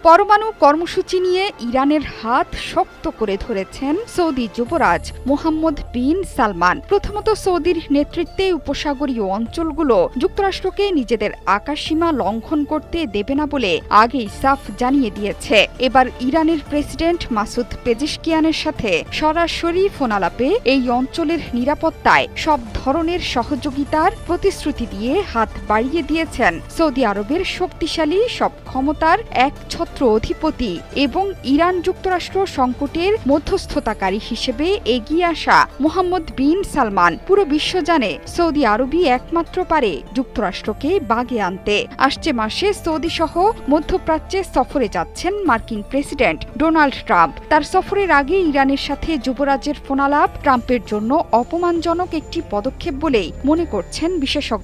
পরমাণু কর্মসূচি নিয়ে ইরানের হাত শক্ত করে ধরেছেন সৌদি যুবরাজ মোহাম্মদ বিন সালমান। প্রথমত, সৌদির নেতৃত্বে উপসাগরীয় অঞ্চলগুলো যুক্তরাষ্ট্রকে নিজেদের আকাশসীমা লঙ্ঘন করতে দেবে না বলে আগেই সাফ জানিয়ে দিয়েছে। এবার ইরানের প্রেসিডেন্ট মাসুদ পেজেশকিয়ানের সাথে সরাসরি ফোনালাপে এই অঞ্চলের নিরাপত্তায় সব ধরনের সহযোগিতার প্রতিশ্রুতি দিয়ে হাত বাড়িয়ে দিয়েছেন সৌদি আরবের শক্তিশালী সব ক্ষমতার একছত্র অধিপতি এবং ইরান যুক্তরাষ্ট্র সংকটের মধ্যস্থতাকারী হিসেবে এগিয়ে আসা মোহাম্মদ বিন সালমান। পুরো বিশ্ব জানে সৌদি আরবই একমাত্র পারে যুক্তরাষ্ট্রকে বাগে আনতে। আসছে মাসে সৌদি সহ মধ্যপ্রাচ্যে সফরে যাচ্ছেন মার্কিন প্রেসিডেন্ট ডোনাল্ড ট্রাম্প। তার সফরের আগে ইরানের সাথে যুবরাজের ফোনালাপ ট্রাম্পের জন্য অপমানজনক একটি পদক্ষেপ বলেই মনে করছেন বিশেষজ্ঞ।